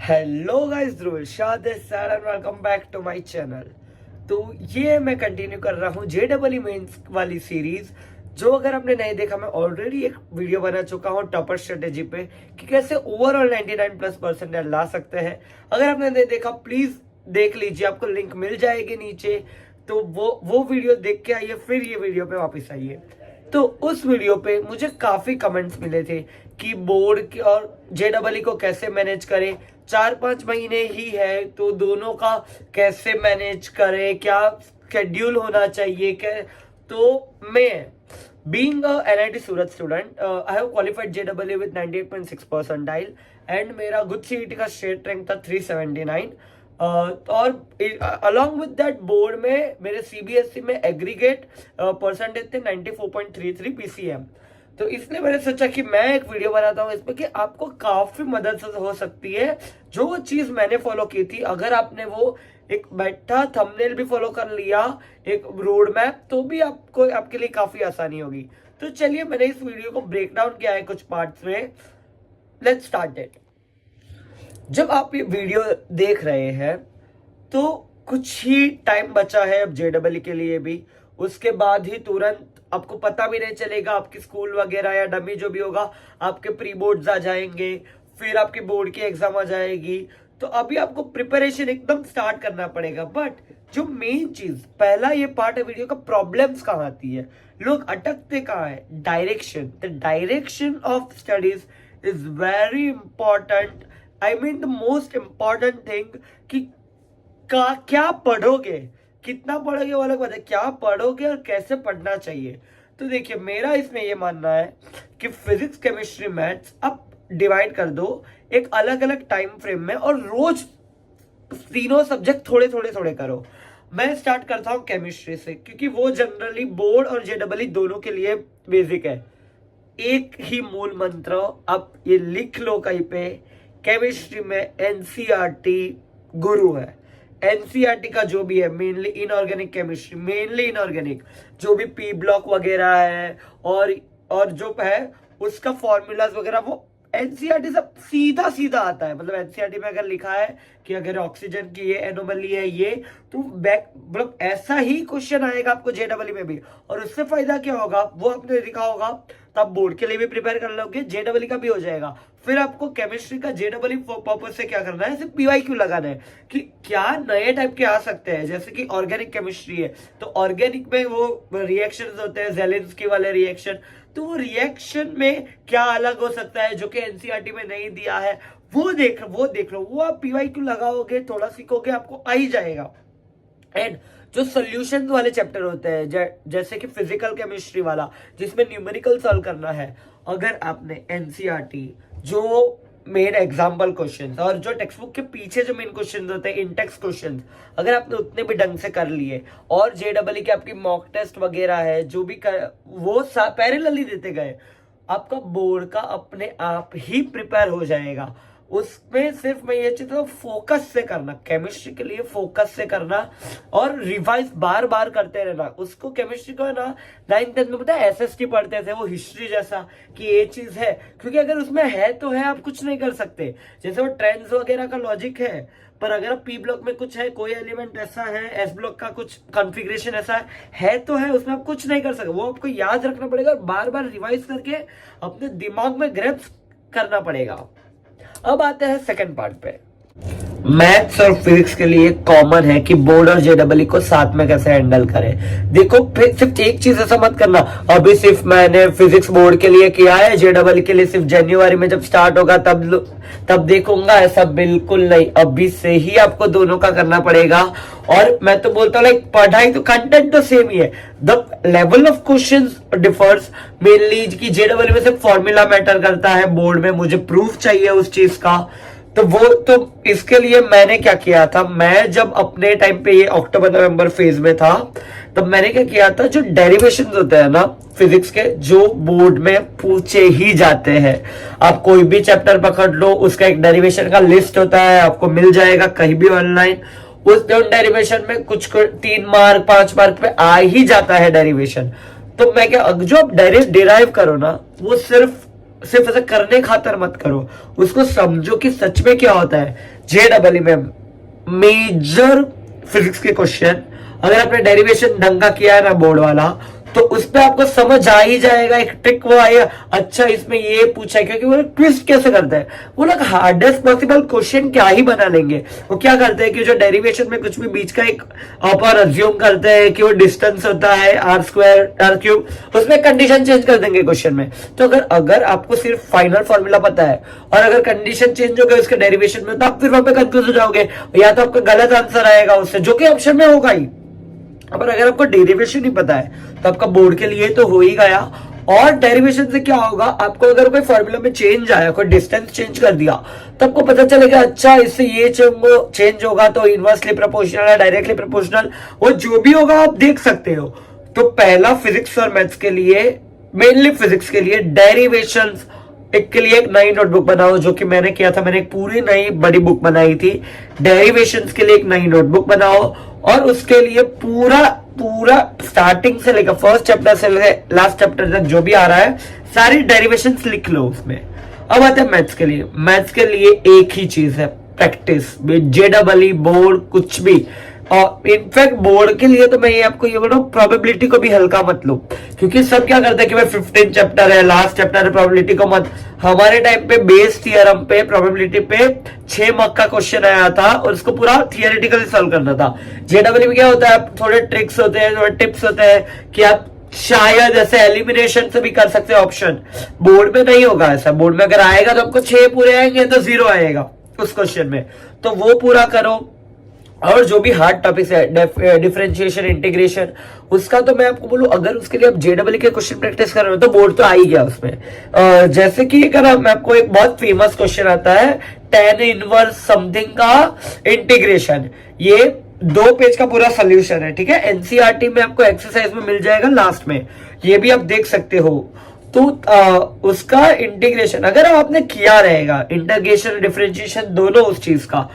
Hello guys, Dhruv Irshad and welcome back to my channel. तो ये मैं कंटिन्यू कर रहा हूँ जेईई मेंस वाली सीरीज, जो अगर आपने नहीं देखा, मैं ऑलरेडी एक वीडियो बना चुका हूँ टॉपर स्ट्रेटेजी पे कि कैसे ओवरऑल 99+ % ला सकते हैं। अगर आपने नहीं देखा प्लीज देख लीजिए, आपको लिंक मिल जाएगी नीचे। तो वो वीडियो देख के आइए, फिर ये वीडियो पे वापस आइए। तो उस वीडियो पे मुझे काफी कमेंट्स मिले थे कि बोर्ड की और जेईई को कैसे मैनेज करें। 4-5 महीने ही है तो दोनों का कैसे मैनेज करें, क्या शेड्यूल होना चाहिए, क्या। तो मैं being a NIT Surat student, I have qualified JEE with 98.6 percentile and मेरा गुड CET का स्टेट रैंक था 379। और अलॉन्ग विद दैट बोर्ड में मेरे CBSE में एग्रीगेट परसेंटेज थे 94.33 PCM। तो इसलिए मैंने सोचा कि मैं एक वीडियो बनाता हूँ इस पर कि आपको काफी मदद हो सकती है। जो चीज मैंने फॉलो की थी, अगर आपने वो एक बैठा थंबनेल भी फॉलो कर लिया, एक रोड मैप, तो भी आपको आपके लिए काफी आसानी होगी। तो चलिए, मैंने इस वीडियो को ब्रेक डाउन किया है कुछ पार्ट्स में। Let's start it. जब आप ये वीडियो देख रहे हैं तो कुछ ही टाइम बचा है अब जेईई के लिए भी। उसके बाद ही तुरंत आपको पता भी नहीं चलेगा, आपकी स्कूल वगैरह या डमी जो भी होगा, आपके प्री बोर्ड्स आ जाएंगे, फिर आपके बोर्ड की एग्जाम आ जाएगी। तो अभी आपको प्रिपरेशन एकदम स्टार्ट करना पड़ेगा। बट जो मेन चीज, पहला ये पार्ट है वीडियो का, प्रॉब्लम्स कहाँ आती है, लोग अटकते कहाँ है, direction. The direction of studies is very important. I mean the most important thing कि क्या पढ़ोगे, कितना पढ़ोगे वो अलग बात है, क्या पढ़ोगे और कैसे पढ़ना चाहिए। तो देखिए, मेरा इसमें ये मानना है कि फिजिक्स, केमिस्ट्री, मैथ्स आप डिवाइड कर दो एक अलग अलग टाइम फ्रेम में और रोज तीनों सब्जेक्ट थोड़े थोड़े थोड़े करो। मैं स्टार्ट करता हूँ केमिस्ट्री से, क्योंकि वो जनरली बोर्ड और जेईई दोनों के लिए बेसिक है। एक ही मूल मंत्र आप ये लिख लो कहीं पे, केमिस्ट्री में NCERT गुरु है। NCERT का जो भी है, mainly inorganic chemistry, mainly inorganic, जो भी P ब्लॉक वगैरह है और जो है उसका फॉर्मूलाज वगैरह, वो NCERT सब सीधा सीधा आता है। मतलब NCERT में अगर लिखा है कि अगर ऑक्सीजन की ये एनोमली है ये, तो मतलब ऐसा ही क्वेश्चन आएगा आपको जेईई में भी। और उससे फायदा क्या होगा, वो आपने लिखा होगा तो आप बोर्ड के लिए भी प्रिपेयर कर लोगे, जेईई का भी हो जाएगा। फिर आपको केमिस्ट्री का जेईई पर्पज से क्या करना है, सिर्फ PYQ लगाना है कि क्या नए टाइप के आ सकते हैं। जैसे कि ऑर्गेनिक केमिस्ट्री है तो ऑर्गेनिक में वो रिएक्शंस होते हैं, जेलेंस्की वाले रिएक्शन, तो वो रिएक्शन में क्या अलग हो सकता है जो कि NCERT में नहीं दिया है, वो देख लो। वो आप PYQ लगाओगे, थोड़ा सीखोगे, आपको आ ही जाएगा। एंड जो सोल्यूशन वाले चैप्टर होते हैं, जैसे कि फिजिकल केमिस्ट्री वाला, जिसमें न्यूमेरिकल सॉल्व करना है, अगर आपने NCERT जो मेन एग्जाम्पल क्वेश्चंस और जो टेक्स्ट बुक के पीछे जो मेन क्वेश्चंस होते हैं, इंटेक्स क्वेश्चंस, अगर आपने उतने भी ढंग से कर लिए, और जेईई के आपकी मॉक टेस्ट वगैरह है जो भी वो पैरेलली देते गए, आपका बोर्ड का अपने आप ही प्रिपेयर हो जाएगा। उसमें सिर्फ मैं ये चीज फोकस से करना, केमिस्ट्री के लिए फोकस से करना और रिवाइज बार बार करते रहना। उसको केमिस्ट्री को है ना 9th-10th में पता है SST पढ़ते थे, वो हिस्ट्री जैसा कि ये चीज है, क्योंकि अगर उसमें है तो है, आप कुछ नहीं कर सकते। जैसे वो ट्रेंड्स वगैरह का लॉजिक है, पर अगर P ब्लॉक में कुछ है, कोई एलिमेंट ऐसा है, S ब्लॉक का कुछ कॉन्फ़िगरेशन ऐसा है तो है, उसमें आप कुछ नहीं कर सकते। वो आपको याद रखना पड़ेगा और बार बार रिवाइज करके अपने दिमाग में ग्रैस्प करना पड़ेगा। अब आते हैं सेकंड पार्ट पे। मैथ्स और फिजिक्स के लिए कॉमन है कि बोर्ड और जेईई को साथ में कैसे हैंडल करें। देखो, सिर्फ एक चीज ऐसा मत करना, अभी सिर्फ मैंने फिजिक्स बोर्ड के लिए किया है, जेईई के लिए सिर्फ जनवरी में जब स्टार्ट होगा तब देखूंगा, ऐसा बिल्कुल नहीं। अभी से ही आपको दोनों का करना पड़ेगा। और मैं तो बोलता हूँ, पढ़ाई तो कंटेंट तो सेम ही है, the level of questions differs. Mainly कि जेईई में सिर्फ फॉर्मूला मैटर करता है, बोर्ड में मुझे प्रूफ चाहिए उस चीज का। तो इसके लिए मैंने क्या किया था, मैं जब अपने टाइम पे ये अक्टूबर-नवंबर फेज में था, तब मैंने क्या किया था, जो डेरिवेशंस होते हैं ना फिजिक्स के, जो बोर्ड में पूछे ही जाते हैं, आप कोई भी चैप्टर पकड़ लो, उसका एक डेरिवेशन का लिस्ट होता है, आपको मिल जाएगा कहीं भी ऑनलाइन। उस डेरिवेशन में कुछ 3 मार्क 5 मार्क पे आ ही जाता है डेरिवेशन। तो मैं क्या, जो आप डिराइव करो ना, वो सिर्फ सिर्फ ऐसा करने खातर मत करो, उसको समझो कि सच में क्या होता है। JEE में मेजर फिजिक्स के क्वेश्चन अगर आपने डेरिवेशन ढंग का किया है ना बोर्ड वाला, तो उसमें आपको समझ आ ही जाएगा, एक ट्रिक वो आएगा, अच्छा इसमें ये पूछा है, क्योंकि वो ट्विस्ट कैसे करते हैं, वो लोग हार्डेस्ट पॉसिबल क्वेश्चन क्या ही बना लेंगे। वो क्या करते हैं कि जो डेरिवेशन में कुछ भी बीच का एक अपन अज्यूम करते हैं कि वो डिस्टेंस होता है r² r³, उसमें कंडीशन चेंज कर देंगे क्वेश्चन में। तो अगर आपको सिर्फ फाइनल फॉर्मूला पता है और अगर कंडीशन चेंज हो गई उसके डेरिवेशन में, तो आप फिर वहां पे कंफ्यूज हो जाओगे, या तो आपका गलत आंसर आएगा उससे, जो कि ऑप्शन में होगा ही। पर अगर आपको डेरिवेशन नहीं पता है तो आपका बोर्ड के लिए तो हो ही गया। और डेरिवेशन से क्या होगा, आपको अगर कोई फॉर्मूला में चेंज आया, कोई डिस्टेंस चेंज कर दिया, तो आपको पता चलेगा अच्छा इससे ये चेंज होगा तो इनवर्सली प्रोपोर्शनल है, डायरेक्टली प्रोपोर्शनल, वो जो भी होगा आप देख सकते हो। तो पहला फिजिक्स और मैथ्स के लिए, मेनली फिजिक्स के लिए डेरिवेशंस एक के लिए एक नई नोटबुक बनाओ, जो कि मैंने किया था। मैंने एक पूरी नई बड़ी बुक बनाई थी डेरिवेशंस के लिए, एक नई नोटबुक बनाओ और उसके लिए पूरा स्टार्टिंग से लेकर फर्स्ट चैप्टर से लेकर लास्ट चैप्टर तक जो भी आ रहा है सारी डेरिवेशंस लिख लो उसमें। अब आते हैं मैथ्स के लिए। मैथ्स के लिए एक ही चीज है, प्रैक्टिस। JEE बोर्ड कुछ भी, और इनफैक्ट बोर्ड के लिए तो मैं ये आपको ये बोल रहा हूँ, प्रोबेबिलिटी को भी हल्का मत लो, क्योंकि सब क्या करते हैं कि भाई 15 चैप्टर है, लास्ट चैप्टर है, प्रोबेबिलिटी को मत। हमारे टाइम पे बेस थियरम पे प्रोबेबिलिटी पे 6 मार्क का क्वेश्चन आया था और उसको पूरा थियोरेटिकली सॉल्व करना था। JEE में क्या होता है, थोड़े ट्रिक्स होते हैं, थोड़े टिप्स होते हैं कि आप शायद ऐसे एलिमिनेशन से भी कर सकते हैं ऑप्शन। बोर्ड में नहीं होगा ऐसा। बोर्ड में अगर आएगा तो आपको 6 पूरे आएंगे तो 0 आएगा उस क्वेश्चन में, तो वो पूरा करो। और जो भी हार्ड टॉपिक्स है, डिफरेंशिएशन, इंटीग्रेशन, उसका तो मैं आपको बोलूं, अगर उसके लिए आप JEE के क्वेश्चन प्रैक्टिस कर रहे हो तो बोर्ड तो आ ही गया उसमें। जैसे कि मैं आपको एक बहुत फेमस क्वेश्चन आता है, tan इनवर्स समथिंग का इंटीग्रेशन। ये 2 पेज का पूरा सोल्यूशन है, ठीक है। NCERT में आपको एक्सरसाइज में मिल जाएगा लास्ट में, ये भी आप देख सकते हो। तो उसका इंटीग्रेशन अगर आपने किया रहेगा, इंटीग्रेशन डिफरेंशिएशन दोनों उस चीज का,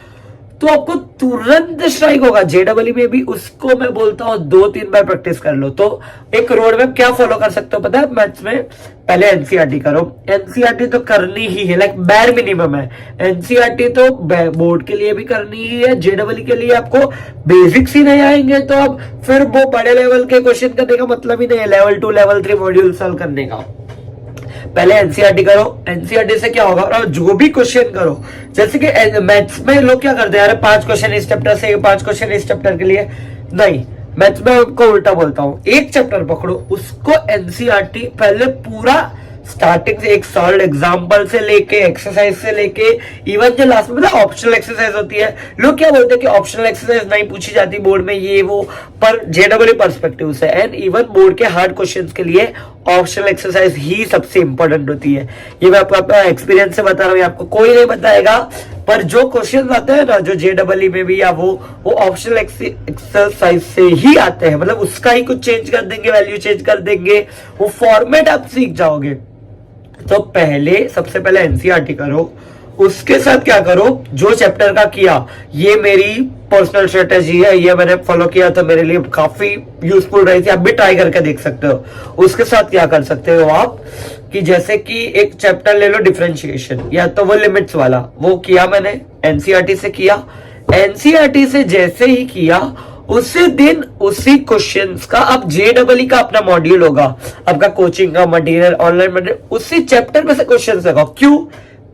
तो आपको तुरंत स्ट्राइक होगा। JEE में भी उसको मैं बोलता हूं 2-3 बार प्रैक्टिस कर लो। तो एक रोड मैप क्या फॉलो कर सकते हो पता है मैथ्स में, पहले NCERT करो। NCERT तो करनी ही है, लाइक बैर मिनिमम है। NCERT तो बोर्ड के लिए भी करनी ही है, JEE के लिए आपको बेसिक्स ही नहीं आएंगे तो अब फिर वो बड़े लेवल के क्वेश्चन करने का मतलब ही नहीं है, लेवल 2 लेवल 3 मॉड्यूल सॉल्व करने का। पहले NCERT करो। NCERT से क्या होगा, और जो भी क्वेश्चन करो, जैसे कि मैथ्स में लोग क्या करते हैं, अरे 5 क्वेश्चन इस चैप्टर से, 5 क्वेश्चन इस चैप्टर के लिए, नहीं। मैथ्स में उनको उल्टा बोलता हूं, एक चैप्टर पकड़ो, उसको NCERT पहले पूरा स्टार्टिंग से, एक सॉल्व एग्जांपल से लेके, एक्सरसाइज से लेके, इवन जो लास्ट में मतलब ऑप्शनल एक्सरसाइज होती है। लोग क्या बोलते हैं कि ऑप्शनल एक्सरसाइज नहीं पूछी जाती बोर्ड में, ये वो, पर JEE पर्सपेक्टिव से एंड इवन बोर्ड के हार्ड क्वेश्चंस के लिए ऑप्शनल एक्सरसाइज ही सबसे इंपॉर्टेंट होती है। ये मैं आपको अपना एक्सपीरियंस से बता रहा हूँ, आपको कोई नहीं बताएगा। पर जो क्वेश्चन आते हैं ना, जो JEE में भी, या वो ऑप्शनल एक्सरसाइज से ही आते हैं, मतलब उसका ही कुछ चेंज कर देंगे, वैल्यू चेंज कर देंगे, वो फॉर्मेट आप सीख जाओगे। तो सबसे पहले NCERT करो, उसके साथ क्या करो, जो चैप्टर का किया, ये मेरी पर्सनल स्ट्रेटेजी है, ये मैंने फॉलो किया तो मेरे लिए काफी यूजफुल रही थी, आप भी ट्राई करके देख सकते हो। उसके साथ क्या कर सकते हो आप, कि जैसे कि एक चैप्टर ले लो डिफरेंशिएशन, या तो वो लिमिट्स वाला, वो किया मैंने, NCERT से किया। NCERT से जैसे ही किया, उसी दिन उसी क्वेश्चंस का अब JEE का अपना मॉड्यूल होगा, आपका कोचिंग का मटेरियल, ऑनलाइन मटेरियल, उसी चैप्टर में से क्वेश्चंस लगाओ। क्यों,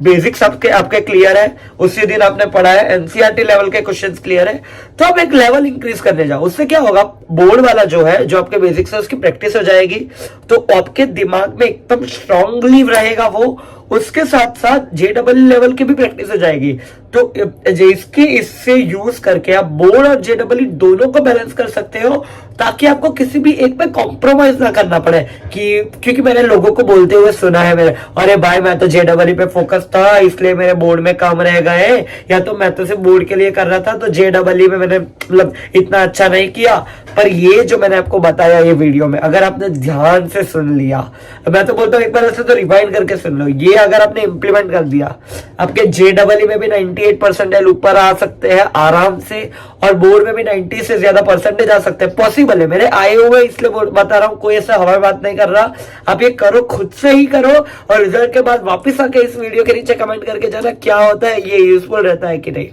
बेसिक्स आपके क्लियर है, उसी दिन आपने पढ़ा है, NCERT लेवल के क्वेश्चंस क्लियर है, तो अब एक लेवल इंक्रीज करने जाओ। उससे क्या होगा, बोर्ड वाला जो है, जो आपके बेसिक्स है, उसकी प्रैक्टिस हो जाएगी, तो आपके दिमाग में एकदम स्ट्रांगली रहेगा वो। उसके साथ साथ JEE लेवल की भी प्रैक्टिस हो जाएगी। तो इससे यूज करके आप बोर्ड और JEE दोनों को बैलेंस कर सकते हो, ताकि आपको किसी भी एक पे कॉम्प्रोमाइज ना करना पड़े। क्योंकि मैंने लोगों को बोलते हुए सुना है मेरे, अरे भाई मैं तो JEE पे फोकस था इसलिए मेरे बोर्ड में कम रह गए, या तो मैं तो सिर्फ बोर्ड के लिए कर रहा था तो JEE में मैंने मतलब इतना अच्छा नहीं किया। पर ये जो मैंने आपको बताया ये वीडियो में, अगर आपने ध्यान से सुन लिया, मैं तो बोलता हूँ एक बार ऐसे तो रिवाइंड करके सुन लो, ये अगर आपने इंप्लीमेंट कर दिया, आपके JEE में भी 98% ऊपर आ सकते हैं आराम से, और बोर्ड में भी 90 से ज्यादा परसेंटेज आ सकते हैं। पॉसिबल है, मेरे आए हुए इसलिए बता रहा हूँ, कोई ऐसा हवाई बात नहीं कर रहा। आप ये करो, खुद से ही करो, और रिजल्ट के बाद वापस आके इस वीडियो के नीचे कमेंट करके जाना क्या होता है, ये यूजफुल रहता है कि नहीं।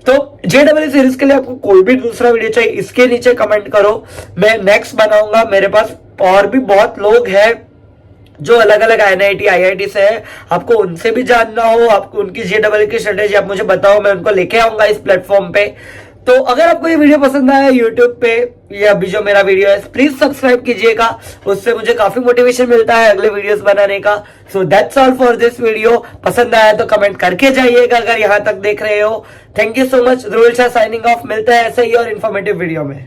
तो JEE सीरीज के लिए आपको कोई भी दूसरा वीडियो चाहिए, इसके नीचे कमेंट करो, मैं नेक्स्ट बनाऊंगा। मेरे पास और भी बहुत लोग हैं जो अलग अलग NIT IIT से है, आपको उनसे भी जानना हो, आपको उनकी JEE की स्ट्रेटेजी आप मुझे बताओ, मैं उनको लेके आऊंगा इस प्लेटफॉर्म पे। तो अगर आपको ये वीडियो पसंद आया यूट्यूब पे, या अभी जो मेरा वीडियो है, प्लीज सब्सक्राइब कीजिएगा, उससे मुझे काफी मोटिवेशन मिलता है अगले वीडियोस बनाने का। So that's all for this video. पसंद आया तो कमेंट करके जाइएगा अगर यहां तक देख रहे हो। Thank you so much. Dhruval Shah signing off. मिलता है ऐसे ही और इन्फॉर्मेटिव वीडियो में।